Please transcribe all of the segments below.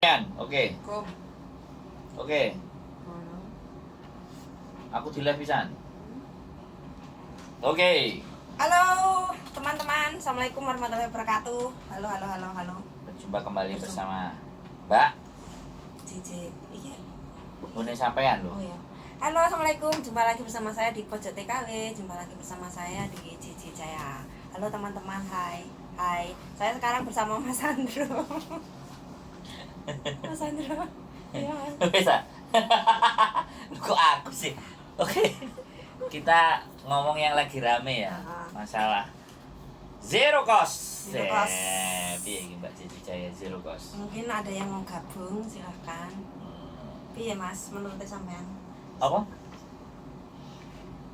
Oke. Oke. Aku di live pisan. Oke. Halo teman-teman, assalamualaikum warahmatullahi wabarakatuh. Halo. Berjumpa kembali bersama Mbak Cici. Iya. Bune sampean loh. Oh ya. Halo, assalamualaikum. Jumpa lagi bersama saya di Pojok TKW. Jumpa lagi bersama saya di Cici Jaya. Halo teman-teman, hai. Saya sekarang bersama Mas Andro. Mas Andro. Iya. Bisa. Kok aku sih? Oke. Kita ngomong yang lagi rame ya. Masalah zero cost. Zero cost. Piye iki Mbak Cici Jaya zero cost? Mungkin ada yang mau gabung, silahkan. Piye Mas, menurut sampean? Apa?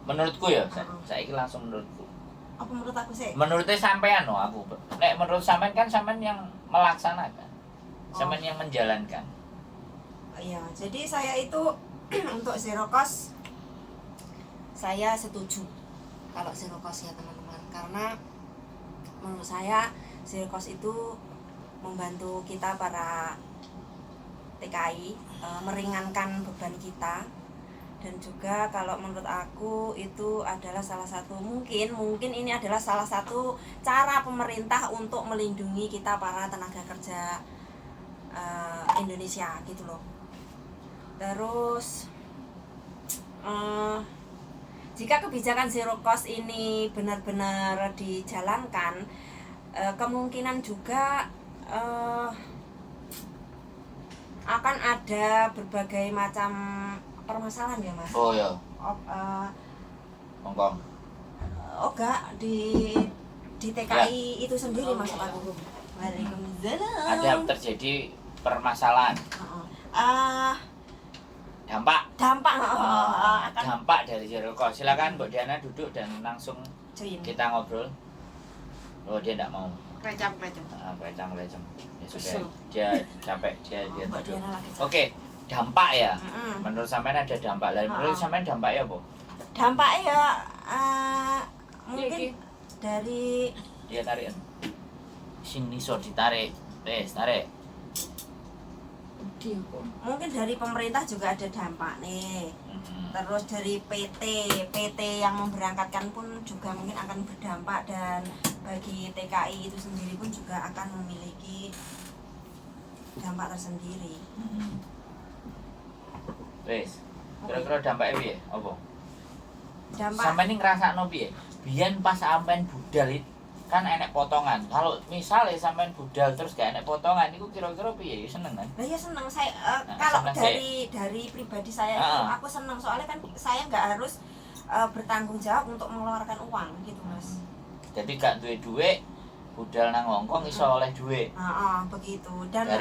Menurutku ya, saiki langsung menurutku. Apa menurut aku sih? Menurutnya sampean loh aku. Nek menurut sampean kan sampean yang melaksanakan. Sampean yang menjalankan. Iya, jadi saya itu untuk zero cost saya setuju kalau zero cost ya teman-teman, karena menurut saya zero cost itu membantu kita para TKI meringankan beban kita, dan juga kalau menurut aku itu adalah salah satu mungkin ini adalah salah satu cara pemerintah untuk melindungi kita para tenaga kerja Indonesia gitu loh. Terus jika kebijakan zero cost ini benar-benar dijalankan, kemungkinan juga akan ada berbagai macam permasalahan ya Mas. Oh ya. Hongkong. Oh enggak, di TKI ya. Itu sendiri maksud aku. Waalaikumsalam. Ada terjadi permasalahan. Dampak dari zero cost. Silakan Mbak Diana duduk dan langsung kita ngobrol. Oh dia tidak mau. Krecam. Ya sudah. Dia capek, dia duduk. Oke, dampak ya. Menurut sampean ada dampak. Lalu menurut sampean dampaknya apa? Dampaknya ya mungkin dari dia tarik. Sini so ditarik. Tarik. Mungkin dari pemerintah juga ada dampak nih. Terus dari PT yang memberangkatkan pun juga mungkin akan berdampak, dan bagi TKI itu sendiri pun juga akan memiliki dampak tersendiri. Wes, kira-kira dampaknya piye? Apa? Dampak sampean ini ngrasakno piye? Biyen pas sampean budal kan enek potongan. Kalau misalnya sampean budal terus gak enek potongan, itu kira-kira piye? Seneng kan? Lah ya seneng saya. Kalau dari pribadi saya itu aku seneng, soalnya kan saya nggak harus bertanggung jawab untuk mengeluarkan uang gitu Mas. Jadi gak duwe duit, budal nang Hongkong iso oleh duit. Begitu. Dan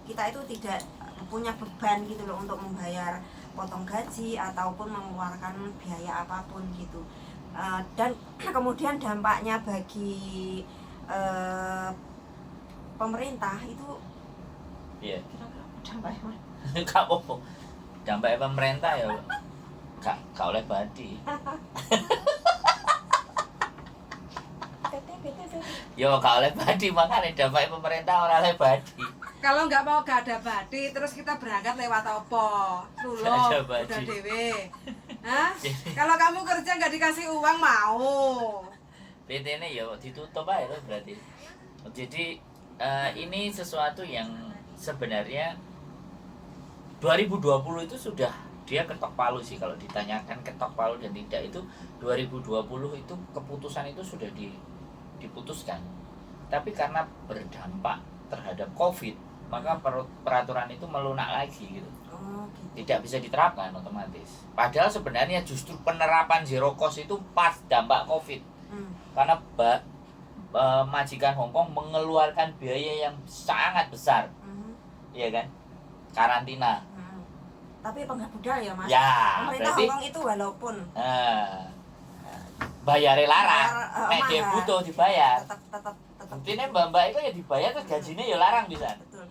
kita itu tidak punya beban gitu loh untuk membayar potong gaji ataupun mengeluarkan biaya apapun gitu. Dan kemudian dampaknya bagi pemerintah itu kira-kira dampaknya dampaknya pemerintah ya gak oleh badi. Yo gak oleh badi, makanya dampaknya pemerintah ora oleh badi. Kalau nggak mau gak ada badi, terus kita berangkat lewat apa? Lulus udah dewe. Hah? Kalau kamu kerja nggak dikasih uang mau? PT ini ya ditutup aja loh berarti. Jadi ini sesuatu yang sebenarnya 2020 itu sudah dia ketok palu sih, kalau ditanyakan ketok palu dan tidak, itu 2020 itu keputusan itu sudah diputuskan. Tapi karena berdampak terhadap COVID, maka peraturan itu melunak lagi gitu. Tidak bisa diterapkan otomatis. Padahal sebenarnya justru penerapan zero cost itu pas dampak COVID. Karena majikan Hongkong mengeluarkan biaya yang sangat besar. Iya kan? Karantina. Tapi penggak budal ya Mas. Ya, pemerintah berarti Hongkong itu walaupun bayarnya larang, nek dia butuh dibayar. Tetap. Buktinya mbak-mbak itu ya dibayar terus gajinya ya larang bisa. Betul.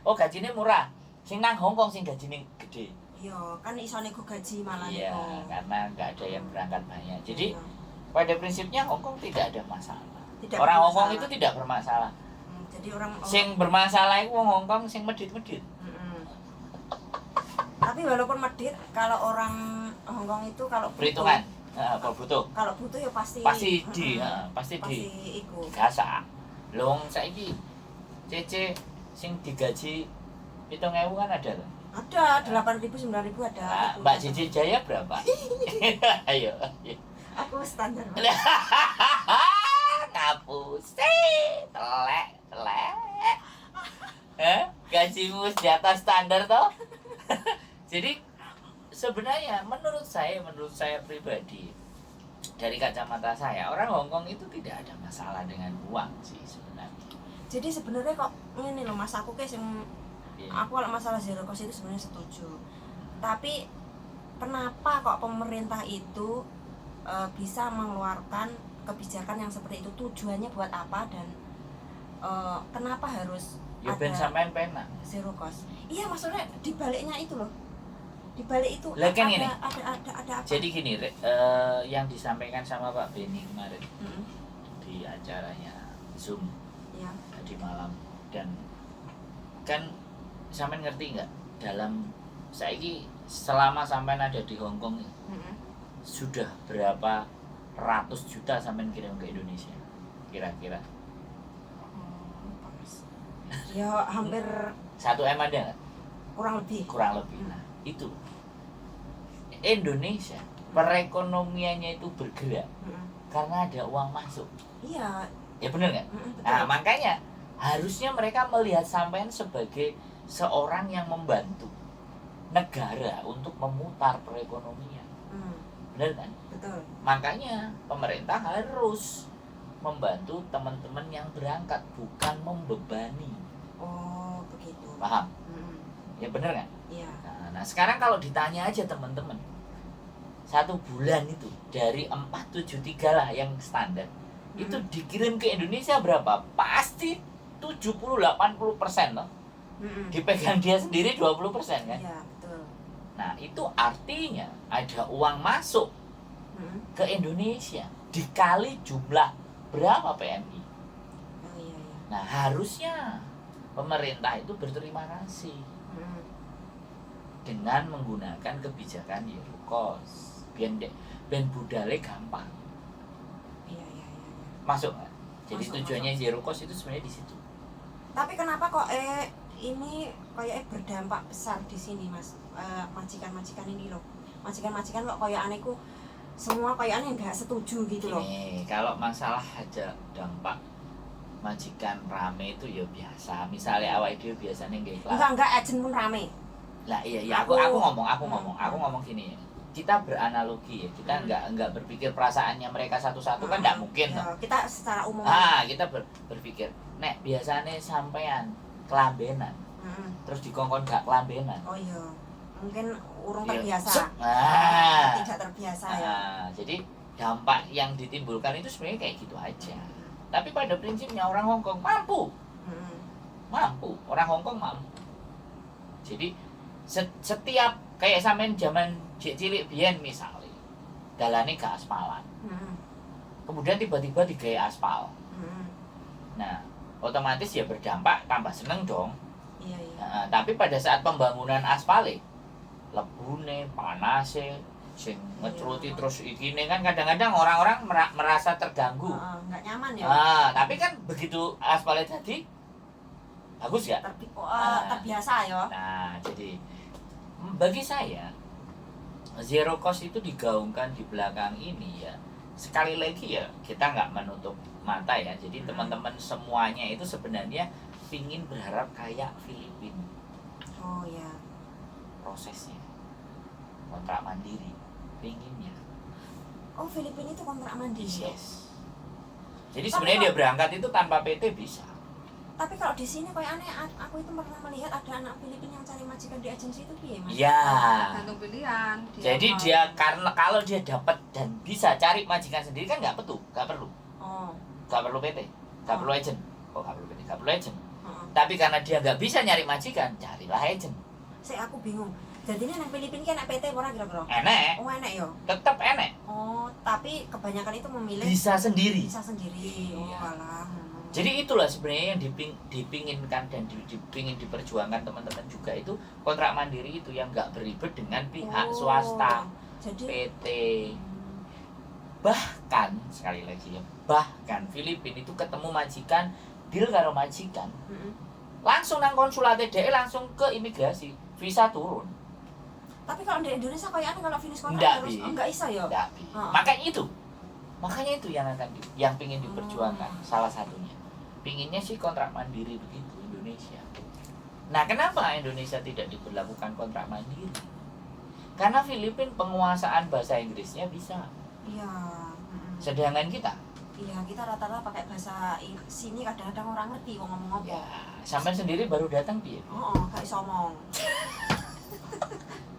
Oh gajinya murah. Sing nang Hongkong sing gajinya gede. Iya, kan iso nego gaji malah. Iya, karena nggak ada yang berangkat banyak. Jadi pada prinsipnya Hongkong tidak ada masalah. Orang Hongkong itu tidak bermasalah. Jadi orang Sing bermasalah iku wong Hongkong sing medit-medit. Tapi walaupun medit, kalau orang Hongkong itu kalau Perhitungan. Kalau butuh. Kalau butuh ya pasti pasti iku. gasak. Lho wong saiki Cece sing digaji 7.000 kan ada tuh. Ada 8.000 9.000 ada. Nah, Mbak Cici Jaya berapa? Ayo. Aku standar. Ngapus telek. Gajimu di atas standar toh? Jadi sebenarnya menurut saya pribadi, dari kacamata saya, orang Hongkong itu tidak ada masalah dengan uang sih sebenarnya. Jadi sebenarnya kok ini loh Mas, aku kayak aku kalau masalah zero cost itu sebenarnya setuju. Tapi kenapa kok pemerintah itu bisa mengeluarkan kebijakan yang seperti itu? Tujuannya buat apa dan kenapa harus Ya ben sampean penak. Zero cost. Iya, maksudnya di baliknya itu loh. Di balik itu Lah, kan ada, ini. ada apa? Jadi gini, yang disampaikan sama Pak Beni kemarin di acaranya Zoom Ya. tadi malam, dan kan sampean ngerti nggak dalam saiki selama sampean ada di Hongkong sudah berapa ratus juta sampean kirim ke Indonesia kira-kira? Ya hampir 1 M ada nggak? kurang lebih. Nah itu Indonesia perekonomiannya itu bergerak karena ada uang masuk. Iya. Ya bener nggak? Betul. Nah makanya harusnya mereka melihat sampean sebagai seorang yang membantu negara untuk memutar perekonomian. Bener kan? Betul. Makanya pemerintah harus membantu teman-teman yang berangkat, bukan membebani. Oh begitu. Paham? Ya bener kan? Iya. Nah sekarang kalau ditanya aja teman-teman, 1 bulan itu dari 473 lah yang standar, itu dikirim ke Indonesia berapa? Pasti 70-80% loh. Dipegang dia sendiri 20% kan? Iya betul. Nah itu artinya ada uang masuk ke Indonesia dikali jumlah berapa PMI. Oh iya. Nah harusnya pemerintah itu berterima kasih dengan menggunakan kebijakan zero cost. Ben budale gampang. Iya. Masuk nggak? Jadi Masuk, tujuannya zero cost itu sebenarnya di situ. Tapi kenapa kok ini kayak berdampak besar di sini Mas? Majikan-majikan ini loh. Majikan-majikan kok kayak anehku semua kayak aneh nggak setuju gitu loh. Gini, kalau masalah aja dampak majikan rame itu ya biasa. Misalnya awal dia biasanya nggak kelas. Enggak agent pun rame. Lah iya aku ngomong gini. Kita beranalogi ya. Kita enggak berpikir perasaannya mereka satu-satu kan enggak mungkin ya, toh. kita secara umum. Kita berpikir, nek biasanya sampean kelambenan. Terus dikongkon gak kelambenan. Oh iya. Mungkin urung Iya. terbiasa. Tidak terbiasa ya. Jadi dampak yang ditimbulkan itu sebenarnya kayak gitu aja. Tapi pada prinsipnya orang Hongkong mampu. Orang Hongkong mampu. Jadi setiap kayak sampean zaman cilik biyen misalnya dalane gak aspalan. Kemudian tiba-tiba digawe aspal. Nah, otomatis ya berdampak tambah seneng dong. Iya. Nah, tapi pada saat pembangunan aspal lebune, panase, sing ngecruti terus ikine kan kadang-kadang orang-orang merasa terganggu. Nggak nyaman ya. Tapi kan begitu aspalnya jadi bagus ya. Terbiasa ya. Nah, jadi bagi saya zero cost itu digaungkan di belakang ini ya. Sekali lagi ya kita nggak menutup mata ya. Jadi teman-teman semuanya itu sebenarnya pingin berharap kayak Filipina. Oh ya. Prosesnya kontrak mandiri pinginnya. Oh Filipina itu kontrak mandiri. Yes. Jadi sebenarnya dia berangkat itu tanpa PT bisa. Tapi kalau di sini kayak aneh, aku itu pernah melihat ada anak Filipina yang cari majikan di agensi itu piye Mas? Iya. Gantung pilihan. Jadi dia karena kalau dia dapat dan bisa cari majikan sendiri kan nggak perlu. Oh. Nggak perlu PT, nggak perlu agent. Kok nggak perlu PT, nggak perlu agent. Heeh. Tapi karena dia nggak bisa nyari majikan, carilah agent. Aku bingung. Jadi ini anak Filipina kan anak PT orang kira-kira. Enek, Oh enak ya. tetap enek. Oh tapi kebanyakan itu memilih Bisa sendiri. bisa sendiri. Oh Iya. alah. Jadi itulah sebenarnya yang dipinginkan dan dipingin diperjuangkan teman-teman juga, itu kontrak mandiri itu yang nggak beribet dengan pihak swasta, Jadi PT. Bahkan sekali lagi ya, bahkan Filipina itu ketemu majikan, deal karo majikan, langsung nang konsulat DE, langsung ke imigrasi, visa turun. tapi kalau di Indonesia kayaknya kalau finish kontrak Nggak, harus Bi. enggak bisa ya. Nggak, Bi. Makanya itu yang akan yang pingin diperjuangkan, salah satunya. Pinginnya sih kontrak mandiri begitu Indonesia. Nah, kenapa Indonesia tidak diberlakukan kontrak mandiri? Karena Filipina penguasaan bahasa Inggrisnya bisa. Iya. Sedangkan kita, Iya, kita rata-rata pakai bahasa sini, kadang-kadang orang ngerti wong ngomong apa. ya, sampai sendiri baru datang piye? Gak iso omong.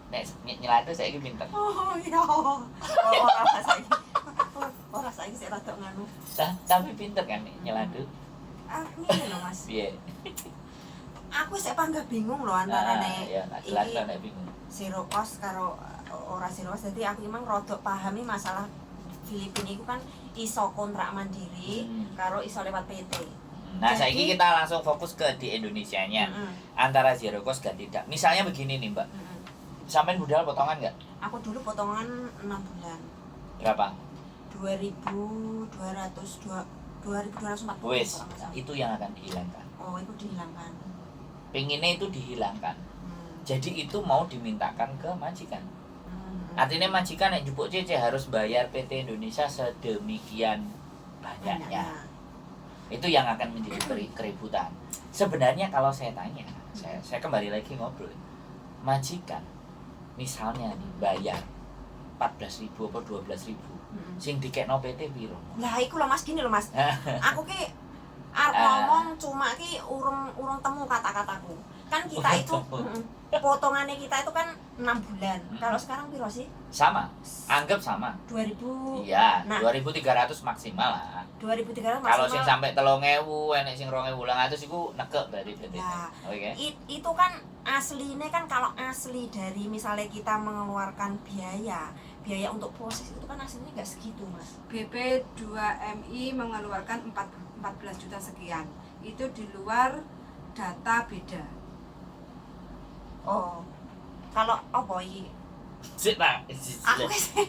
Nek nyelatu saya pinter. Oh iya. Ora saiki. Ora saiki sik rada nganu. Tapi pinter kan nek nyelatu. Ngene lho Mas. Piye? Aku sik panggah bingung lho antara ya, nak jelas nek bingung. zero cost karo ora zero cost. Jadi aku emang rodok pahami masalah Filipina itu kan iso kontrak mandiri karo iso lewat PT. Nah, Jadi- saiki kita langsung fokus ke di Indonesianya. Antara zero cost dan tidak. Misalnya begini nih, Mbak. Sampean budal potongan nggak? Aku dulu potongan 6 bulan. Berapa? 2240. Wes, kalau nggak salah. itu yang akan dihilangkan. Oh, itu dihilangkan. Pengennya itu dihilangkan. Hmm. Jadi itu mau dimintakan ke majikan. Hmm. Artinya majikan yang jupuk cece harus bayar PT Indonesia sedemikian banyaknya. Itu yang akan menjadi keributan. Sebenarnya kalau saya tanya, saya kembali lagi ngobrol. Majikan misalnya nih bayar 14.000 apa 12.000. Sing dikekno PT piro? Lah iku lho Mas, gini lho Mas. Aku ki arep ngomong cuma ki urung temu kata-kataku. Kan kita itu potongannya kita itu kan 6 bulan. Kalau sekarang piro sih? Sama. Anggap sama. 2000. Iya, Nah. 2.300 maksimal lah. 2300 Kalau maksimal. sing sampai 3.000, enek sing 2.800 iku nekek dari PT. Nah, Oke. Itu kan aslinya kan, kalau asli dari misalnya kita mengeluarkan biaya untuk proses itu kan aslinya nggak segitu Mas. BP 2MI mengeluarkan 14 juta sekian. Itu di luar data beda. Oh, kalau apa iki? Sik Pak. Aku sih.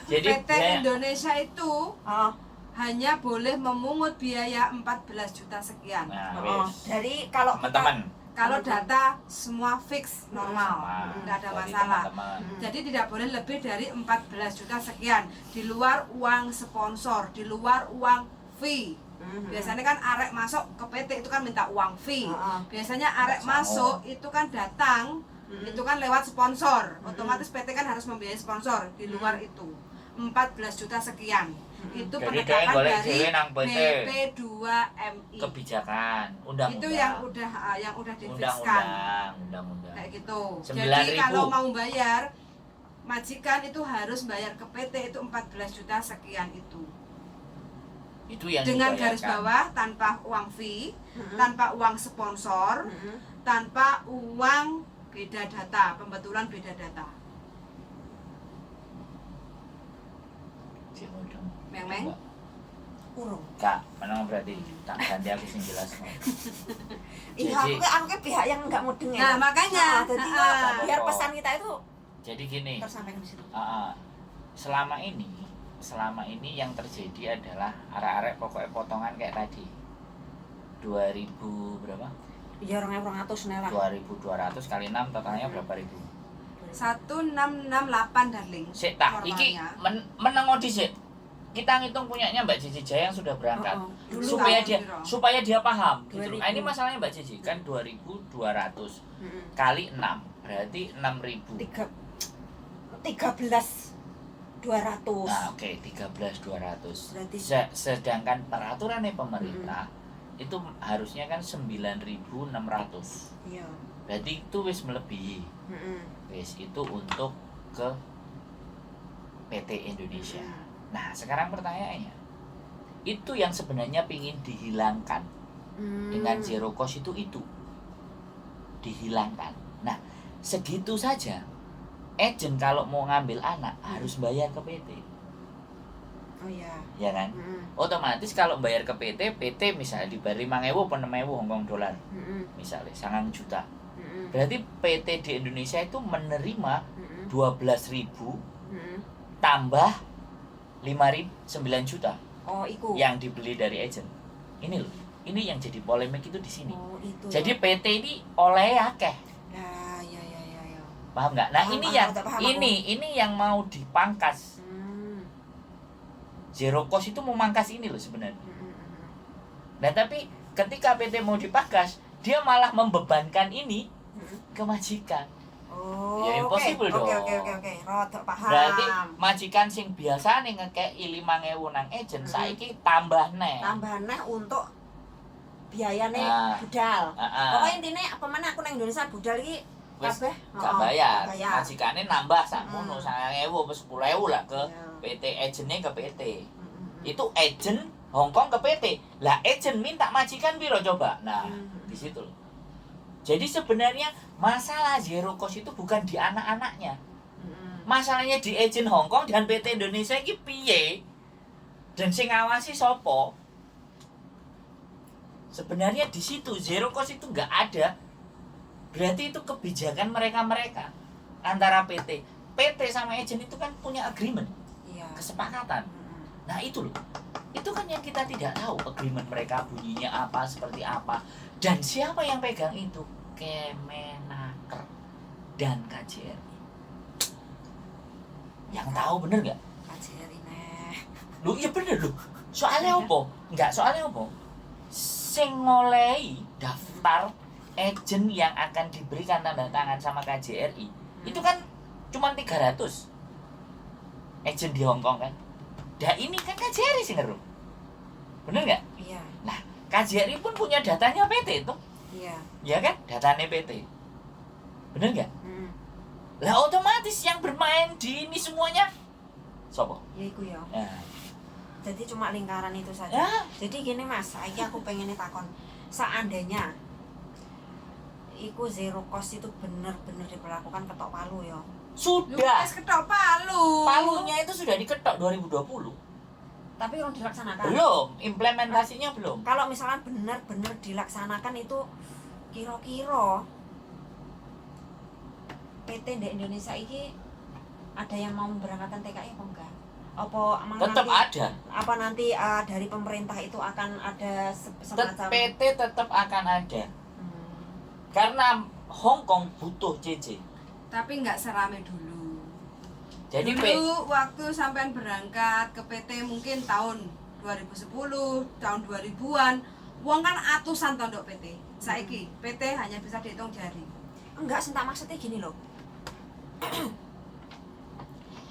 Jadi PT Indonesia itu Oh, hanya boleh memungut biaya 14 juta sekian. nah, oh. wis. Dari kalau kita Teman-teman. Kalau data semua fix normal, Sama. nggak ada Jadi masalah. teman-teman. Jadi tidak boleh lebih dari 14 juta sekian di luar uang sponsor, di luar uang fee. Biasanya kan arek masuk ke PT itu kan minta uang fee. Biasanya arek Sama. masuk itu kan datang, itu kan lewat sponsor. Otomatis PT kan harus membiayai sponsor di luar itu. 14 juta sekian. Itu Jadi penetapan dia golek dari dhewe nang PT. BP 2MI. Kebijakan, undang-undang. Itu yang udah difikskan. Undang-undang. Kayak gitu. 9.000. Jadi kalau mau bayar majikan itu harus bayar ke PT itu 14 juta sekian itu. Itu yang Dengan dibayarkan. garis bawah tanpa uang fee, tanpa uang sponsor, tanpa uang beda data, pembetulan beda data. Meng-meng? urung. Kak, menang berarti tak ganti aku sing jelas. Iya, Jadi- aku ke pihak yang nggak mudeng ya. Nah, makanya. Jadi Ah. biar pesan kita itu Jadi gini, tersampaikan di situ. selama ini yang terjadi adalah arek-arek pokoknya potongan kayak tadi 2000 berapa? Iya, 2.200 nih lah. 2200 kali 6 totalnya berapa ribu? 1668 darling. Sik tak, iki Normalnya. meneng sik. Kita ngitung punyanya Mbak Cici Jaya yang sudah berangkat. Dulu supaya kan, dia Biro. supaya dia paham gitu. 2000. Nah, ini masalahnya Mbak Cici kan 2200 kali 6 berarti 6000. 13.200. Nah, oke, 13.200. Berarti Sedangkan peraturannya pemerintah itu harusnya kan 9.600. iya. Berarti itu wis melebihi. Wis itu untuk ke PT Indonesia. Nah, sekarang pertanyaannya, itu yang sebenarnya pingin dihilangkan dengan zero cost itu dihilangkan. Nah, segitu saja. Agent kalau mau ngambil anak harus bayar ke PT. Oh iya. ya kan? Otomatis kalau bayar ke PT misalnya dibayar 5.000 atau 6.000 Hongkong dolar, misalnya 9 juta. Berarti PT di Indonesia itu menerima 12.000 tambah 5.000 9 juta. Oh, iku. Yang dibeli dari agent. Ini loh, ini yang jadi polemik itu di sini. Oh, itu. Jadi PT ini oleh akeh. Ya. Paham nggak? Nah, Paham, ini yang mau dipangkas. Zero cost itu memangkas ini loh sebenarnya. Nah, tapi ketika PT mau dipangkas, dia malah membebankan ini ke majikan. Oh, Ya impossible dong. Oke. Rodok paham. Berarti majikan sing biasa nih ngekei 5.000 nang agent, saiki tambah neh. Tambah neh untuk biayane Nah. budal. Heeh. Pokoknya intinya apa mana aku nang Indonesia budal iki Wis kabeh gak bayar. bayar. Majikane nambah sakmono 9.000 apa 10.000 lah ke Iya. PT, agentnya ke PT. Itu agent Hongkong ke PT. Lah agent minta majikan piro coba? Nah, di situ loh. Jadi sebenarnya masalah zero cost itu bukan di anak-anaknya. Masalahnya di agent Hongkong dan PT Indonesia iki piye? Dan sing ngawasi sopo? Sebenarnya di situ zero cost itu nggak ada. Berarti itu kebijakan mereka antara PT sama agent itu kan punya agreement, Iya. kesepakatan. Nah itu loh, itu kan yang kita tidak tahu agreement mereka bunyinya apa, seperti apa, dan siapa yang pegang itu. Kemenaker dan KJRI. Yang tahu bener nggak? KJRI neh. Lu iya bener loh. Soalnya apa? Soalnya apa? Sing ngolehi daftar agent yang akan diberikan tanda tangan sama KJRI itu kan cuma 300 agent di Hongkong kan. Dah ini kan KJRI sih ngeru. Bener nggak? Iya. Nah, KJRI pun punya datanya PT itu. Iya. Ya kan? Datanya PT. Bener nggak? Lah otomatis yang bermain di ini semuanya sopo? Ya iku ya. Nah, Jadi cuma lingkaran itu saja. ya. Jadi gini Mas, saiki aku pengen takon. Seandainya iku zero cost itu bener-bener diberlakukan ketok palu ya. Sudah. Wis ketok palu. Palunya itu sudah diketok 2020. Tapi belum dilaksanakan. Belum, implementasinya belum. Kalau misalkan benar-benar dilaksanakan itu kira-kira PT di Indonesia ini ada yang mau memberangkatkan TKI apa enggak? Apa emang Tetap nanti, ada. apa nanti dari pemerintah itu akan ada semacam PT tetap akan ada. Hmm. Karena Hongkong butuh CC. Tapi nggak serame dulu. Jadi Dulu waktu sampean berangkat ke PT mungkin tahun 2010, tahun 2000-an, uang kan atusan tondok PT. Saiki PT hanya bisa dihitung jari. Enggak, sentak maksudnya gini loh.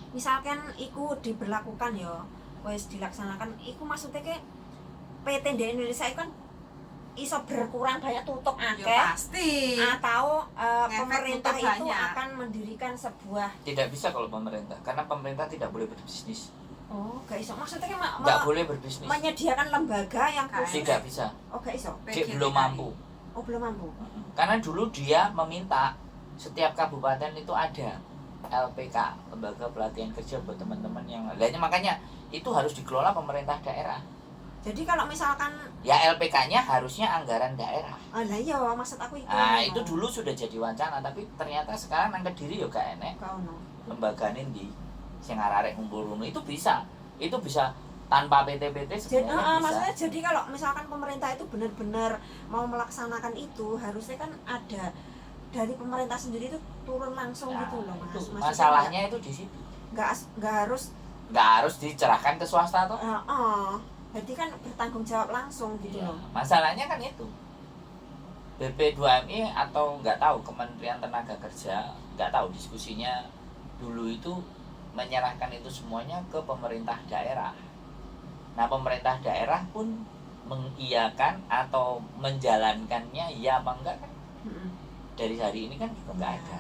Misalkan iku diberlakukan ya, wis dilaksanakan, iku maksudnya ke PT di Indonesia itu kan iso berkurang banyak tutup Ya akeh pasti. atau Ngefek pemerintah tutup itu banyak. akan mendirikan sebuah tidak bisa kalau pemerintah, karena pemerintah tidak boleh berbisnis. gak iso maksudnya kan Nggak boleh berbisnis. menyediakan lembaga yang khusus. Tidak bisa. Gak iso. Dia PGTKI. belum mampu. Belum mampu. Karena dulu dia meminta setiap kabupaten itu ada LPK, lembaga pelatihan kerja buat teman-teman yang lainnya, makanya itu harus dikelola pemerintah daerah. Jadi kalau misalkan Ya LPK-nya harusnya anggaran daerah. lah iya maksud aku itu. Nah itu dulu sudah jadi wacana, tapi ternyata sekarang nang Kediri ya gak enek. Gak ono. Lembagane di sing arek ngumpul ngono itu bisa tanpa PT-PT Jadi, sebenarnya bisa. maksudnya jadi kalau misalkan pemerintah itu benar-benar mau melaksanakan itu harusnya kan ada dari pemerintah sendiri itu turun langsung Nah, gitu loh Mas. itu Maksudnya masalahnya itu di situ. nggak harus Nggak harus dicerahkan ke swasta toh. jadi kan bertanggung jawab langsung gitu Iya, loh. masalahnya kan itu BP2MI atau nggak tahu Kementerian Tenaga Kerja, nggak tahu diskusinya dulu itu menyerahkan itu semuanya ke pemerintah daerah. Nah pemerintah daerah pun mengiyakan atau menjalankannya ya apa enggak kan dari hari ini kan juga nggak ada.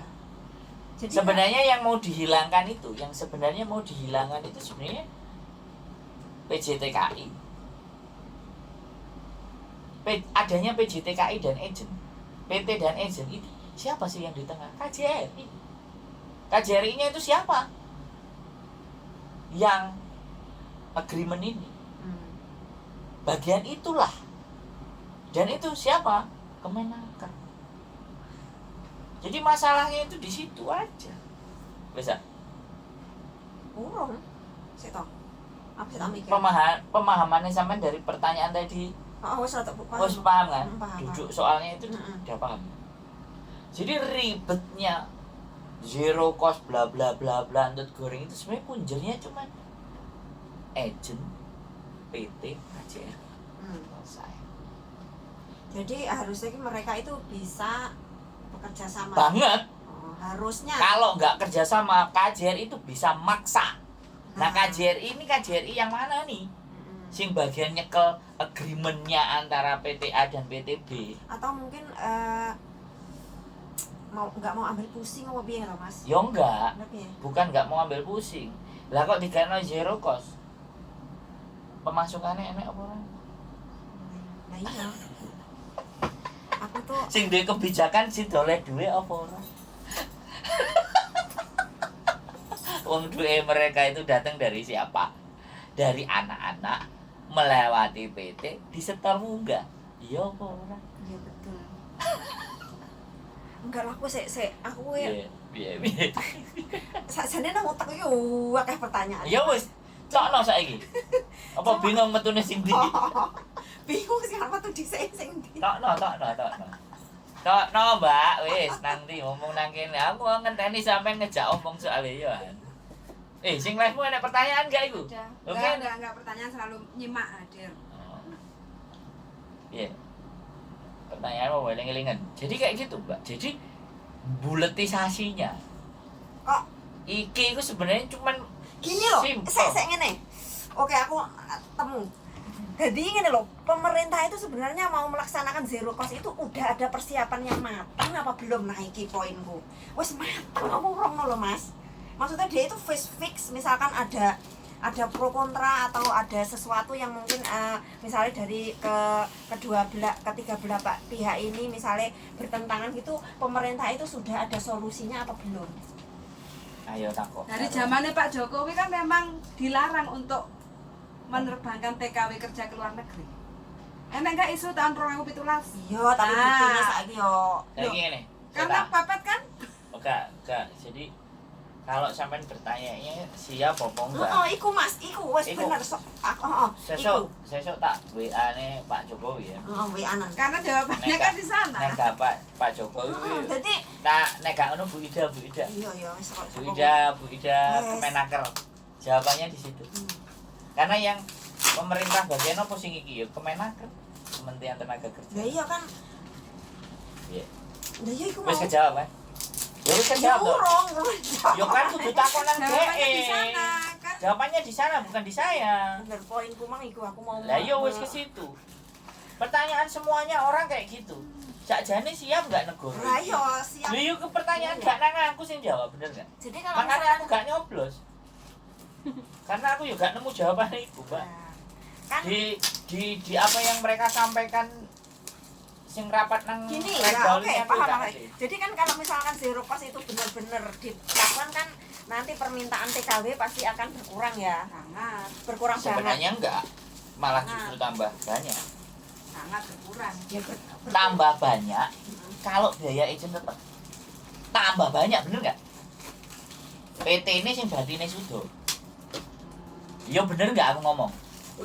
Jadi Sebenarnya yang mau dihilangkan itu, yang sebenarnya mau dihilangkan itu sebenarnya PJTKI. Adanya PJTKI dan agent, PT dan agent itu siapa sih yang di tengah? KJRI. KJRI-nya itu siapa? Yang agreement ini. Bagian itulah. Dan itu siapa? Kemenaker. Jadi masalahnya itu di situ aja. Bisa. Urung. Sik to. Apa sih tak mikir? Pemahamannya sampean dari pertanyaan tadi. Oh, wis rada paham. Wis paham kan? Paham. Duduk soalnya itu udah paham. Jadi ribetnya zero cost bla bla bla bla ndut goreng itu sebenarnya punjernya cuma agent PT KJR. Selesai. Jadi harusnya mereka itu bisa bekerja sama. Banget. Oh, harusnya. Kalau nggak kerjasama KJR itu bisa maksa. Nah KJRI yang mana nih? Sing bagian nyekel agreementnya antara PTA dan PTB. Atau mungkin nggak mau ambil pusing apa piye lho Mas? Ya enggak. Piye? Bukan nggak mau ambil pusing. Lah kok digano zero cost? Pemasukannya enak apa ora? Nah iya. Aku tuh Sing duwe kebijakan si doleh duwe apa ora? Wong duwe mereka itu datang dari siapa? Dari anak-anak melewati PT disetor munggah. Iya apa ora? iya betul. Enggak lah aku aku Piye. sakjane nang otak iki akeh pertanyaan. Ya wis, cokno saiki. Apa bingung metune sing ndi? Bingung sih apa tuh dhisik sing ndi. Tokno, Mbak, wis nanti ngomong nang kene. Aku ngenteni sampean ngejak omong soal yo. Sing live-mu ada pertanyaan gak iku? Udah. Oke. Enggak pertanyaan, selalu nyimak hadir. Iya. Pertanyaan apa eling-elingan. Jadi kayak gitu, Mbak. Jadi buletisasinya. Kok Iki itu sebenarnya cuman gini loh, simple. saya ngene. Oke, aku temu. Jadi ngene loh, pemerintah itu sebenarnya mau melaksanakan zero cost itu udah ada persiapan yang matang apa belum? Nah, iki poinku. Wes matang apa urung lho, Mas? Maksudnya dia itu fix misalkan ada pro kontra atau ada sesuatu yang mungkin misalnya dari ketiga belah pihak ini misalnya bertentangan gitu, pemerintah itu sudah ada solusinya apa belum? Ayo takut. Dari zamannya Pak Jokowi kan memang dilarang untuk menerbangkan TKW kerja ke luar negeri. Enak nggak isu tahun 2017? Iya, tapi buktinya saiki yo. Kayak gini. Karena papet kan? Enggak. Jadi kalau sampean bertanya siap apa enggak? Oh, iku Mas, iku wis bener aku Sesuk tak WA-ne Pak Jokowi ya. WA-an. Karena jawabannya kan di sana. Nek gak Pak Jokowi. Dadi Nek gak ngono Bu Ida. iya wis kok. Bu Ida Kemenaker. Jawabannya di situ. Karena yang pemerintah bagian apa sing iki ya Kemenaker, Kementerian Tenaga Kerja. Ya iya kan. Iya. Lah iya iku Wis mau. kejawab kan? Ya wis kejawab. Urung. Ya kan kudu takon nang Jawabannya di DE. sana kan. Jawabannya di sana bukan di saya. Bener poinku mang iku aku mau. Lah iya wis ke situ. Pertanyaan semuanya orang kayak gitu. Sakjane siap enggak negara? Lah iya siap. Lha yo ke pertanyaan gak nang aku sing jawab, bener gak? Jadi kalau Makanya aku gak nyoblos. Karena aku juga nemu jawabannya itu, Mbak. kan Di apa yang mereka sampaikan sing rapat nang gini Redball ya, ini oke, aku paham. gak ngerti. Jadi kan kalau misalkan zero cost itu benar-benar dilakukan kan nanti permintaan TKW pasti akan berkurang ya. Berkurang banget. Sebenarnya enggak, malah justru tambah banyak. Sangat berkurang. Ya, Tambah banyak kalau biaya agent tetap tambah banyak, bener nggak? PT ini sing batine sudo. Iya bener nggak aku ngomong?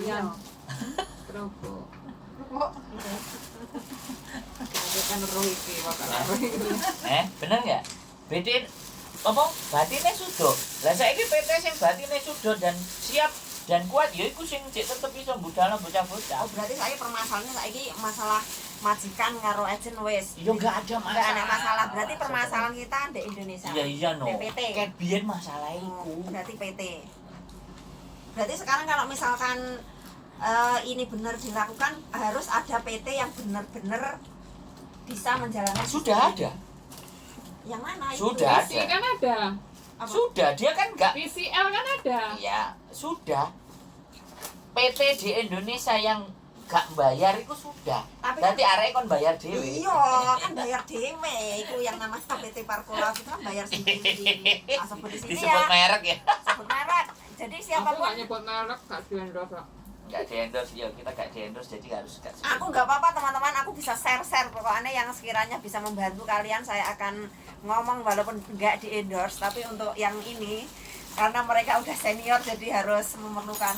Iya. Kerupuk. Kok Kan roh iki bakal. Bener nggak? PT apa batine sudo. Lah saiki PT sing batine sudo dan siap dan kuat ya iku sing cek tetep iso mbudalno bocah-bocah. Oh berarti saya permasalahannya saiki masalah majikan karo agent wis. Iya enggak ada masalah. Enggak ada masalah. Berarti permasalahan kita di Indonesia. Iya no. PT. Ket biyen masalah iku. Berarti PT. Berarti sekarang kalau misalkan ini benar dilakukan harus ada PT yang benar-benar bisa menjalankan. Sudah ada. Yang mana itu? Sudah PC ada. kan ada. Apa? Sudah dia kan enggak. PCL kan ada. Ya sudah. PT di Indonesia yang gak bayar itu sudah. Tapi Berarti arek kon bayar dhewe. Iya, kan bayar dhewe. Itu yang namanya PT Parkola itu kan bayar sendiri. Ah, sebut di sini Disebut ya. merek ya. Sebut merek. Jadi Aku siapapun gak nyebut merek, gak di-endorse kok. Nggak di-endorse, ya kita nggak di-endorse jadi harus nggak sebut. aku nggak apa-apa teman-teman, aku bisa share pokoknya yang sekiranya bisa membantu kalian saya akan ngomong walaupun nggak di endorse, tapi untuk yang ini karena mereka udah senior jadi harus memerlukan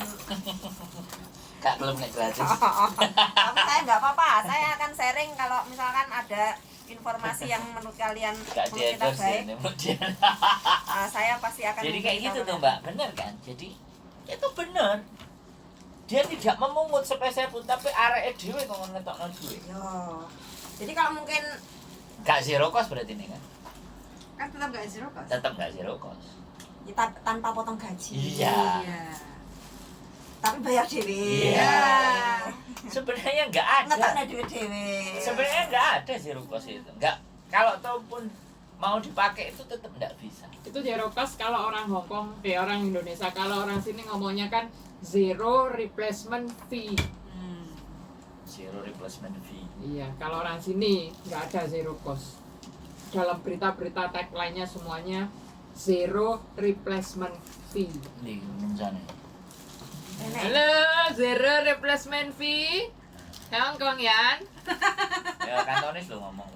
Nggak, belum naik gratis. tapi saya nggak apa-apa, saya akan sharing kalau misalkan ada informasi yang menurut kalian Nggak menurut kita di-endorse ya, baik, ini menurut dia. saya pasti akan Jadi kayak gitu memberitahukan. tuh Mbak, bener kan? Jadi itu bener. Dia tidak memungut sepeser pun, tapi areke dhewe kok ngetokno duit. Yo. Jadi kalau mungkin Gak zero cost berarti nih kan? Kan tetap gak zero cost. Tetap gak zero cost. ya, tanpa potong gaji, Iya. tapi bayar dewe. Iya. Sebenarnya nggak ada. Ngetokno duit dewe. Sebenarnya nggak ada zero cost itu. Nggak. Kalau ataupun mau dipakai itu tetap nggak bisa. Itu zero cost kalau orang Hongkong, orang Indonesia. Kalau orang sini ngomongnya kan zero replacement fee. Zero replacement fee. Iya, kalau orang sini nggak ada zero cost. Dalam berita-berita tagline-nya semuanya zero replacement fee. Nih, misalnya. Nenek. Halo, zero replacement fee. Hongkong ya. Ya kantonis lo ngomong.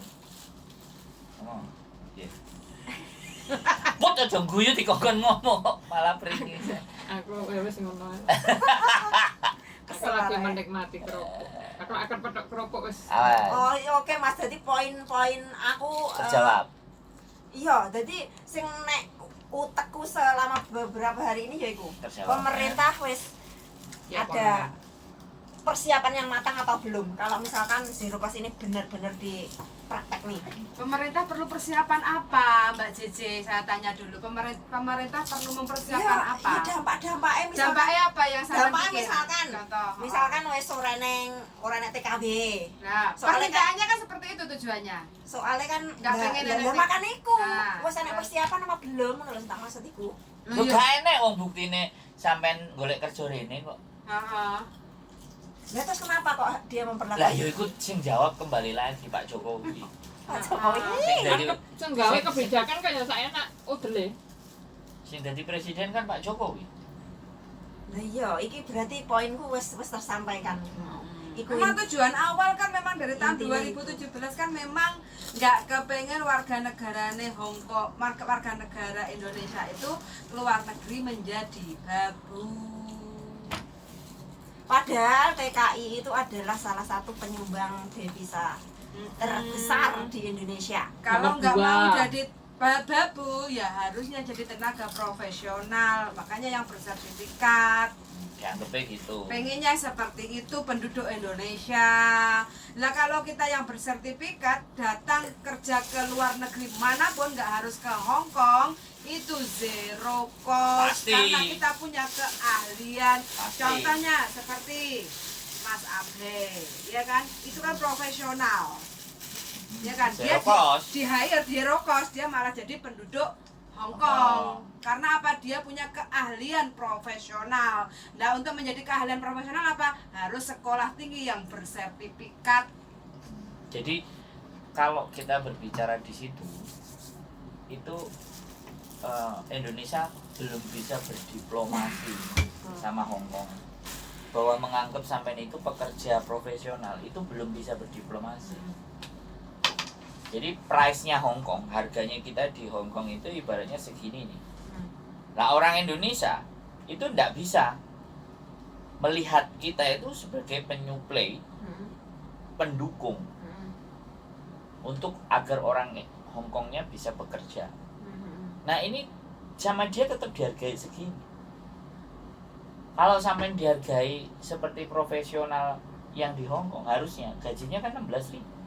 Ngomong. Iya. Pot aja guyu dikongkon ngomong, malah pringis. Aku wis ngono. Aku lagi menikmati kerupuk. Aku akan petok kerupuk wis. Awas. Oh iya, oke Mas, jadi poin-poin aku Terjawab. iya, jadi sing nek utekku selama beberapa hari ini yaiku Terjawab. pemerintah wis Ya, ada persiapan yang matang atau belum kalau misalkan zero cost ini benar-benar dipraktek nih. Pemerintah perlu persiapan apa, Mbak JJ? Saya tanya dulu. Pemerintah perlu mempersiapkan apa? Iya, dampak-dampaknya misalkan Dampaknya apa yang saya dampaknya pikir? misalkan Contoh. misalkan wis ora nek TKB. Nah, Soalnya permintaannya kan seperti itu tujuannya. Soalnya kan Nggak pengen lah ada makan iku. Nah, Wis ana terus? persiapan apa belum ngono lho tak maksud iku. Lu gak enek wong buktine sampean golek kerja rene kok. Heeh. Lah terus kenapa kok dia memperlakukan Lah yo iku sing jawab kembali lagi Pak Jokowi. Pak Jokowi? Sing dadi Sing gawe kebijakan kayak saya nak udele. sing dadi presiden kan Pak Jokowi. Nah iya, iki berarti poinku wis tersampaikan. Iku Memang tujuan awal kan memang dari tahun Intinya 2017 kan memang nggak kepengen warga negarane Hongkong, warga negara Indonesia itu keluar negeri menjadi babu. padahal TKI itu adalah salah satu penyumbang devisa terbesar di Indonesia. Kalau Nomor nggak dua. mau jadi babu ya harusnya jadi tenaga profesional, makanya yang bersertifikat. Dianggapnya gitu. Pengennya seperti itu penduduk Indonesia. Lah kalau kita yang bersertifikat datang kerja ke luar negeri manapun, nggak harus ke Hong Kong, itu zero cost. Pasti. Karena kita punya keahlian. Pasti. Contohnya seperti Mas Abe, ya kan? Itu kan profesional. Ya kan? Dia Zero cost. di hire zero cost, dia malah jadi penduduk Hong Kong. Karena apa? Dia punya keahlian profesional. Nah, untuk menjadi keahlian profesional apa? Harus sekolah tinggi yang bersertifikat. Jadi kalau kita berbicara di situ itu Indonesia belum bisa berdiplomasi sama Hong Kong, bahwa menganggap sampai itu pekerja profesional itu belum bisa berdiplomasi. Jadi price-nya Hong Kong, harganya kita di Hong Kong itu ibaratnya segini nih. Nah orang Indonesia itu tidak bisa melihat kita itu sebagai penyuplai, pendukung untuk agar orang Hong Kongnya bisa bekerja. Nah ini sama dia tetap dihargai segini. Kalau sampai dihargai seperti profesional yang di Hong Kong, harusnya gajinya kan 16.000.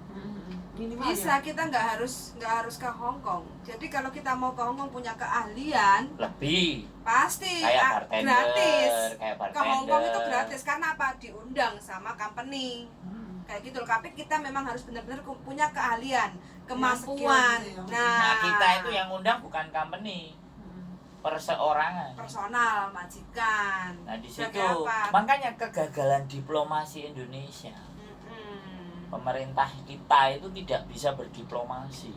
Bisa, kita nggak harus ke Hong Kong. Jadi kalau kita mau ke Hong Kong punya keahlian, Lebih pasti kayak bartender, gratis. kayak Ke Hong Kong itu bartender. gratis karena apa? Diundang sama company. Kayak gitu loh. Tapi kita memang harus benar-benar punya keahlian, kemampuan. skill gitu ya. Nah kita itu yang undang bukan company, perseorangan. personal, majikan. Nah di situ Sebagai apa? makanya kegagalan diplomasi Indonesia. Pemerintah kita itu tidak bisa berdiplomasi.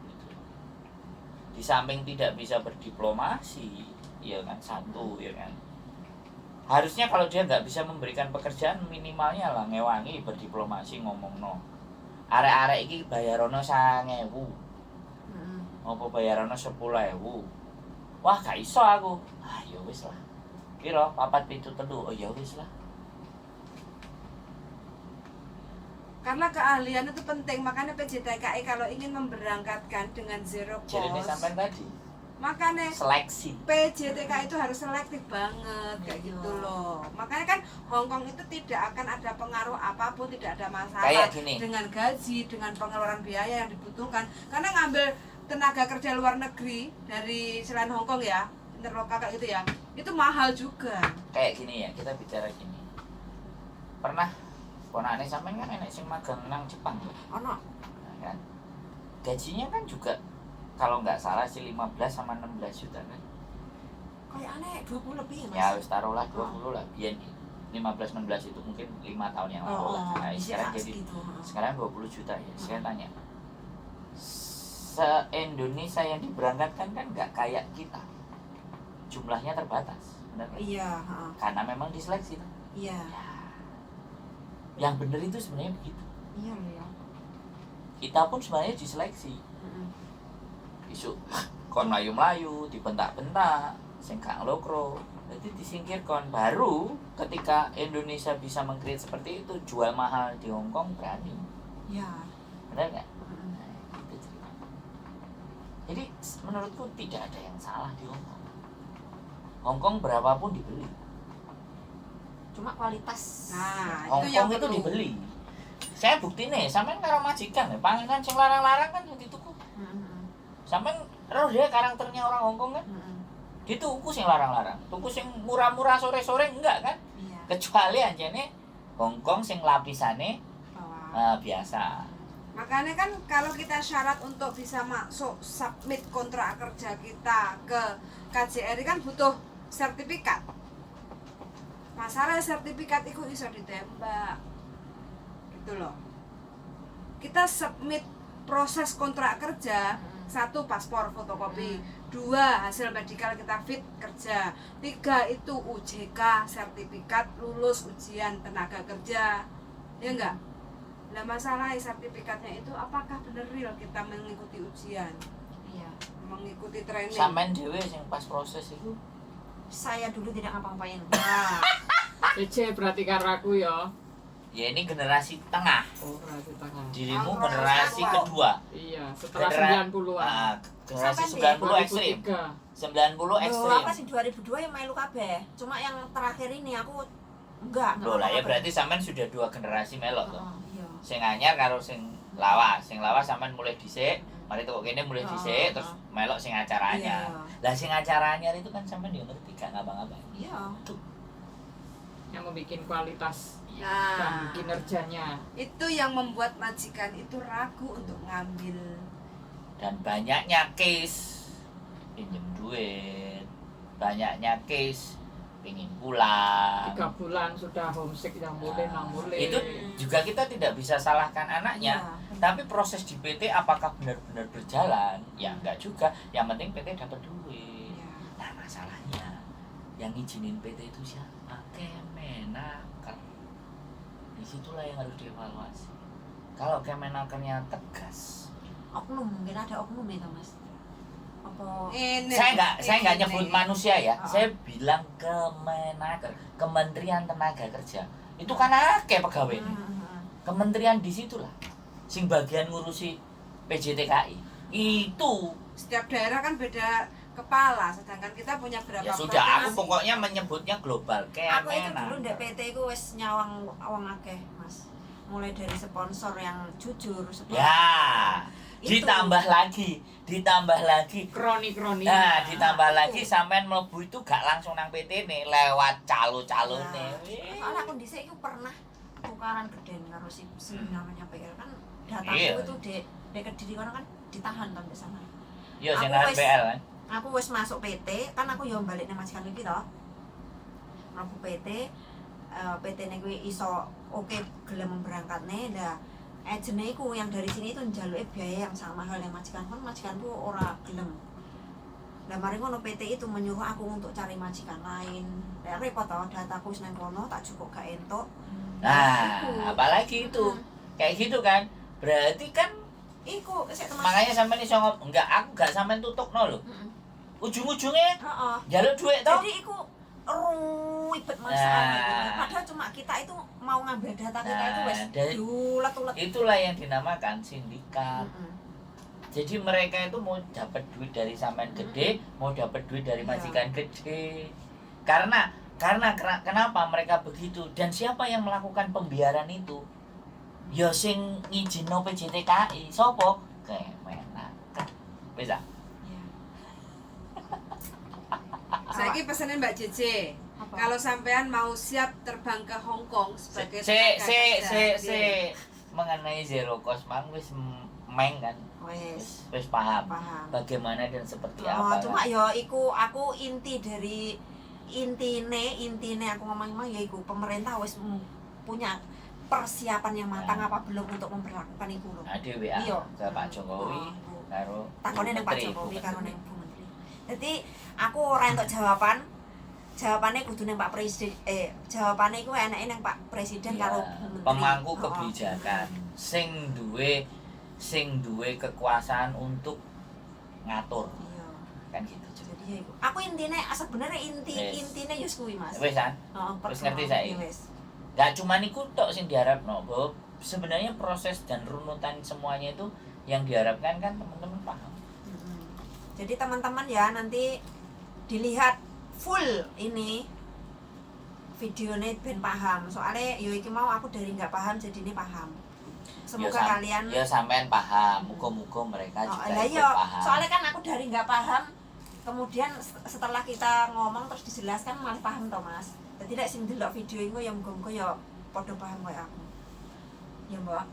Gitu. Di samping tidak bisa berdiplomasi, ya kan, satu, ya kan. Harusnya kalau dia nggak bisa memberikan pekerjaan, minimalnya lah ngewangi berdiplomasi, ngomong no. Arek-arek iki bayarono 9.000. Apa bayarono 10.000. Wah, gak iso aku. Ah, ya wis lah. Piro? 4,7 telu. Oh ya wis lah. Karena keahlian itu penting, makanya PJTKI kalau ingin memberangkatkan dengan zero Jadi ini cost, sampai tadi makanya seleksi. PJTKI itu harus selektif banget kayak Iya. gitu loh. Makanya kan Hongkong itu tidak akan ada pengaruh apapun, tidak ada masalah Kayak gini. dengan gaji, dengan pengeluaran biaya yang dibutuhkan. Karena ngambil tenaga kerja luar negeri dari selain Hongkong ya, interlokal kayak gitu ya, itu mahal juga. Kayak gini ya, kita bicara gini. Pernah ponakane sampean kan enek sing magang nang Jepang tuh. Ono. Nah, kan. Gajinya kan juga kalau nggak salah sih 15 sama 16 juta kan. Kayak aneh 20 lebih Mas. Ya wis taruhlah 20 lah. Biyen 15 16 itu mungkin 5 tahun yang lalu lah. Nah, bisa sekarang jadi segitu. sekarang 20 juta ya. Saya tanya. Se-Indonesia yang diberangkatkan kan nggak kayak kita. Jumlahnya terbatas. Benar nggak? Iya, Karena memang diseleksi. iya. Yang benar itu sebenarnya begitu. Iya loh ya. Kita pun sebenarnya diseleksi. Isu kon melayu-melayu, dibentak-bentak, sing gak nglokro. Jadi disingkirkan. Baru ketika Indonesia bisa mengkreat seperti itu, jual mahal di Hongkong berani. Iya. Benar nggak? Nah, itu cerita. Jadi menurutku tidak ada yang salah di Hongkong. Hongkong berapapun dibeli. Cuma kualitas. Nah, itu Hongkong yang itu perlu. dibeli. Saya bukti nih, sampean karo majikan ya, panganan sing larang-larang kan dituku. Sampean roh dia karakternya orang Hongkong kan? Dituku sing larang-larang. Tuku sing murah-murah sore-sore enggak kan? Iya. Kecuali anjene Hongkong sing lapisane Bawah. biasa. Makanya kan kalau kita syarat untuk bisa masuk submit kontrak kerja kita ke KJRI kan butuh sertifikat. Masalah sertifikat itu iso ditembak. Gitu loh. Kita submit proses kontrak kerja, 1 paspor fotokopi, 2 hasil medikal kita fit kerja, 3 itu UJK sertifikat lulus ujian tenaga kerja. Ya enggak? Nah masalah sertifikatnya itu apakah benar real kita mengikuti ujian, Iya. mengikuti training? Sampean dhewe sing pas proses itu Saya dulu tidak ngapa-ngapain. Nah, Cece berarti karo aku ya. ya ini generasi tengah. Oh, berarti tangan. Dirimu Aku generasi rasa kedua. Iya, setelah Genera- 90-an. Generasi Sampai 90 ekstrim. 90 Loh, ekstrim. aku sih 2002 yang melu kabeh. Cuma yang terakhir ini aku enggak. Loh lah ya ngapa-ngapain. berarti sampean sudah 2 generasi melok tuh. Iya. Sing anyar karo sing lawas sampean mulai dhisik, mari toko kene mulai dhisik terus melok sing acara anyar. Iya. Lah sing acara anyar itu kan sampean yo ngerti gak ngapa-ngapain. Iya. Yang membuat kualitas dan nah kinerjanya. itu yang membuat majikan itu ragu untuk ngambil. Dan banyaknya case pinjem duit, banyaknya case pingin pulang. 3 bulan sudah homesick yang boleh, nang boleh. Itu juga kita tidak bisa salahkan anaknya. Iya. Tapi proses di PT apakah benar-benar berjalan? Ya enggak juga. Yang penting PT dapat duit. Ya. Nah masalahnya yang ngizinin PT itu siapa? Kemenaker. Disitulah yang harus dievaluasi. Kalau Kemenakernya tegas, Oknum mungkin ada oknum itu Mas. Apa Ini, saya nggak ini. nyebut manusia ya. Oh. Saya bilang Kemenaker, Kementerian Tenaga Kerja. Itu kan akeh pegawai. Kementerian di situlah. Sing bagian ngurusi PJTKI. Itu Setiap daerah kan beda kepala, sedangkan kita punya berapa ya sudah aku provinsi. pokoknya menyebutnya global Aku itu dulu Kemenaker. ndek PT ku wis nyawang wong akeh, Mas. Mulai dari sponsor yang jujur, sponsor. Ya, Itu. ditambah lagi. kroni-kroni. Nah, ditambah lagi sampean mlebu itu gak langsung nang PT nih, lewat calo-calone. Soalnya aku dhisik iku pernah tukaran geden karo si namanya PL kan dataku Iya. itu di Kediri kono kan ditahan to mbek sana. Yo sing Aku nang wis- PL kan. Aku wis masuk PT, kan aku yo balik nang majikan iki to. Mlebu PT, PT ne kuwi iso oke gelem memberangkatne. Lah agene iku yang dari sini itu njaluke biaya yang sama hal yang majikan kan majikanku ora gelem. Lah mari ngono PT itu menyuruh aku untuk cari majikan lain. Lah repot toh, dataku wis nang kono tak cukup gak entuk. Nah, apalagi itu. Kayak gitu kan. Berarti kan Iku sik teman. makanya sampean iso enggak, aku gak sampean tutukno lho. Heeh. Ujung-ujungnya Heeh. njaluk duit toh. Jadi iku ribet masalah. Padahal cuma kita itu mau ngambil data kita itu wis dari- diulet-ulet. Itulah yang dinamakan sindikat. Heeh. Jadi mereka itu mau dapat duit dari sampean gede, mau dapat duit dari Iya. majikan gede. Karena kenapa mereka begitu dan siapa yang melakukan pembiaran itu? Ya sing ngijinno PJTKI, sapa? Kemenak. Bisa. Iya. Saiki pesenin Mbak Jeje. Apa? Kalau sampean mau siap terbang ke Hong Kong sebagai tenaga Se kerja, mengenai zero cost mang wis meng kan. Wis Wis paham. paham. Bagaimana dan seperti Oh, apa. cuma ya iku aku intine aku ngomong ya iku pemerintah wis punya persiapan yang matang Nah. apa belum untuk memperlakukan iku lho. Nah, WA Iya. ke Pak Jokowi Oh, karo takone nang Pak Menteri, Jokowi Bu karo Menteri. nang Bu Menteri. Jadi aku ora entuk jawaban. Jawabannya kudu nang Pak Presiden. Jawabannya iku enake nang Pak Presiden Iya, karo Bu Menteri. pemangku Oh, oh. kebijakan sing duwe kekuasaan untuk ngatur Iya. kan gitu juga. Jadi ya iku. Aku intine sebenarnya Wes. intine ya kuwi Mas. Wis kan Heeh, wis ngerti saiki. Wis. Gak cuma iku tok sing diharapno, bahwa sebenarnya proses dan runutan semuanya itu yang diharapkan kan teman-teman paham. Mm-mm. Jadi teman-teman ya nanti dilihat full ini videonya ben paham. Soalnya yo iki mau aku dari nggak paham jadi ini paham. Semoga kalian ya sampean paham, muga-muga mereka oh, juga lah ikut iya. paham. Soalnya kan aku dari nggak paham kemudian setelah kita ngomong terus dijelaskan malah paham toh Mas. Jadi nek sing delok video iku ya muga-muga ya padha paham kayak aku. Ya, Mbak.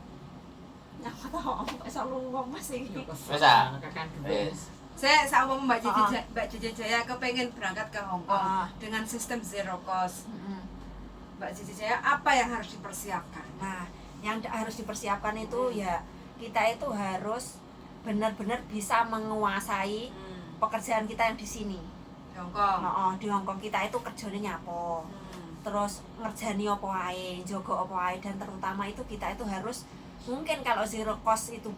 Nyapa tau iso ngomong Mas iki. Wis ah. Kakak Wis. saya sama Mbak Jeje, Ah. Mbak Jeje Jaya kepengen berangkat ke Hong Kong Ah. dengan sistem zero cost. Mm-mm. Mbak Jeje Jaya, apa yang harus dipersiapkan? Nah, yang harus dipersiapkan itu ya kita itu harus benar-benar bisa menguasai pekerjaan kita yang di sini. Di Hong Kong. Di Hongkong kita itu kerjanya nyapo, terus ngerjani apa ae, jaga apa ae, dan terutama itu kita itu harus mungkin kalau zero cost itu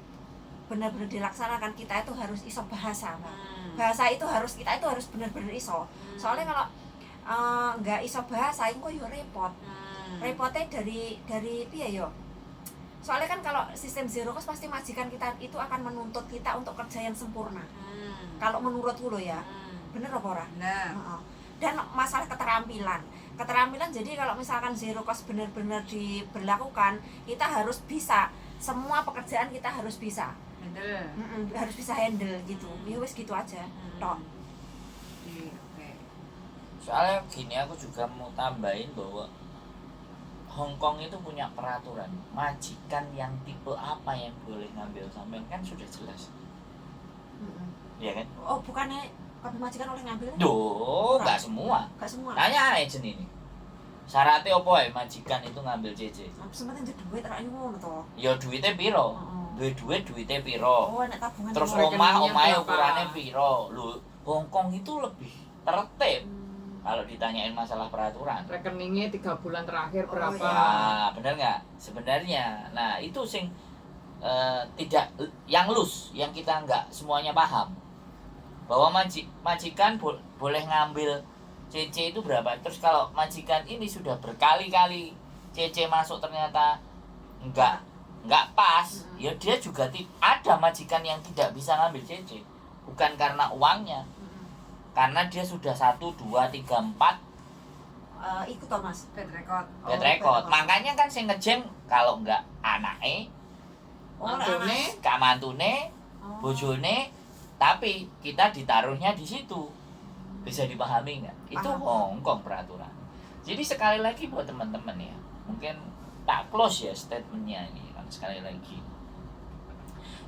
benar-benar dilaksanakan kita itu harus iso bahasa, Mbak. Bahasa itu harus kita itu harus benar-benar iso. Soalnya kalau nggak iso bahasa itu kok yo repot. Repotnya dari piye yo? Soalnya kan kalau sistem zero cost pasti majikan kita itu akan menuntut kita untuk kerja yang sempurna. Kalau menurutku lo ya, bener apa ora? Nah, Heeh. Dan masalah keterampilan jadi kalau misalkan zero cost benar-benar diberlakukan, kita harus bisa semua pekerjaan kita harus bisa. handle. Harus bisa handle gitu. Ya wis gitu aja. Tok. Oke. Soalnya gini, aku juga mau tambahin bahwa Hong Kong itu punya peraturan majikan yang tipe apa yang boleh ngambil sampean kan sudah jelas, iya kan? Oh, bukannya kabeh majikan oleh ngambil? Duh, nggak semua. Gak semua. Tanya aja ini. Syaratnya apa ya majikan itu ngambil CC? Sementing jadi duit ra ngono to. Ya duitnya piro? Heeh. Duitnya piro? Oh, nek tabungan. Terus semua. omahe Rekeningnya ukurannya berapa? piro? Lu Hong Kong itu lebih tertib kalau ditanyain masalah peraturan. rekeningnya 3 bulan terakhir berapa? iya. Nah, bener nggak? Sebenarnya, nah itu sing tidak yang loose, yang kita nggak semuanya paham bahwa majikan boleh ngambil CC itu berapa. Terus kalau majikan ini sudah berkali-kali CC masuk ternyata nggak pas, ya dia juga ada majikan yang tidak bisa ngambil CC, bukan karena uangnya, karena dia sudah 1, 2, 3, 4 Ikut toh Mas. Bad record. bad Oh, record. bad record. Makanya kan sing ngejeng kalau nggak anake, Oh, Mantune. gak mantune, bojone, tapi kita ditaruhnya di situ. Bisa dipahami nggak? Itu Paham. Hong Kong peraturan. Jadi sekali lagi buat teman-teman ya, mungkin tak close ya statementnya ini kan, sekali lagi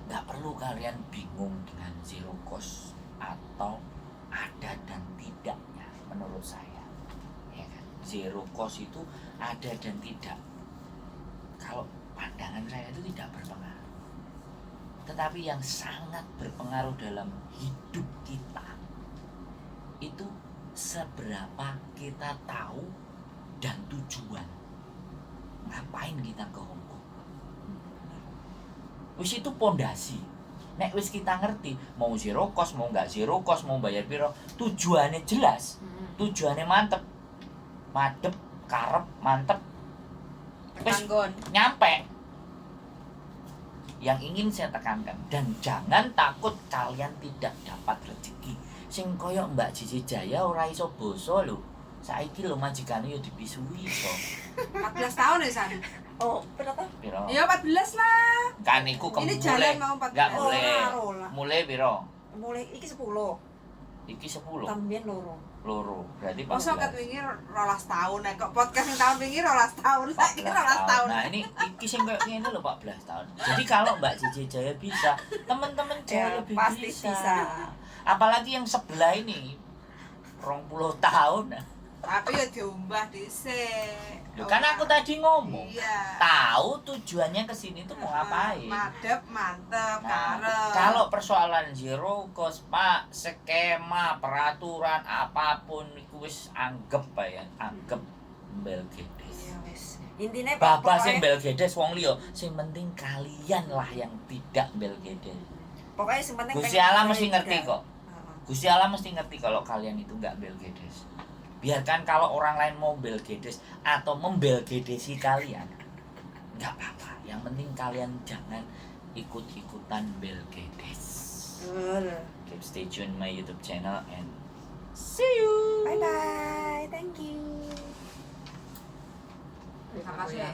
nggak perlu kalian bingung dengan zero cost atau ada dan tidaknya. Menurut saya ya kan, zero cost itu ada dan tidak. Kalau pandangan saya itu tidak berpengaruh, tetapi yang sangat berpengaruh dalam hidup kita itu seberapa kita tahu dan tujuan ngapain kita ke Hong Kong. Wis itu pondasi. Nek wis kita ngerti mau zero cost, mau nggak zero cost, mau bayar piro, tujuannya jelas, tujuannya mantep, madep, karep, mantep, wis Tanggon. nyampe. Yang ingin saya tekankan, dan jangan takut kalian tidak dapat rezeki. Sing koyo Mbak Cici Jaya ora iso basa lho. Saiki lho majikane yo dipisui iso. 14 tahun ya San? Oh, berapa? Piro? Ya 14 lah. Kan iku Ini mulai. jalan mau 14. Enggak Oh, mulai. rola. Mulai piro? Mulai iki 10. Iki 10. También loro. Loro. Berarti Masa 14. ket wingi 12 tahun nek kok podcast yang tahun wingi 12 tahun. Saiki 12 tahun. Nah, ini iki sing kayak ngene lho 14 tahun. Jadi kalau Mbak Cici Jaya bisa, teman-teman jauh Ya, lebih pasti bisa. bisa. Apalagi yang sebelah ini 20 tahun. Tapi ya diumbah dhisik. Loh, kan aku tadi ngomong. Iya. Tahu tujuannya ke sini tuh mau ngapain. Madep, mantep, Nah, karep. kalau persoalan zero cost, Pak, skema, peraturan apapun iku wis anggap ya, anggap mbel gedes. Ya wis. Intine Babas pokoknya- sing mbel gedes wong liya, sing penting kalian lah yang tidak mbel gedes. Pokoknya yang penting Gusti pengen Allah kalian mesti ngerti tidak. kok. Gusti Allah mesti ngerti kalau kalian itu nggak mbel gedes. Biarkan kalau orang lain mau mbel gedes atau membel gedesi kalian, nggak apa-apa. Yang penting kalian jangan ikut-ikutan mbel gedes. Betul. Keep stay tune my YouTube channel and see you. Bye bye. Thank you. Makasih.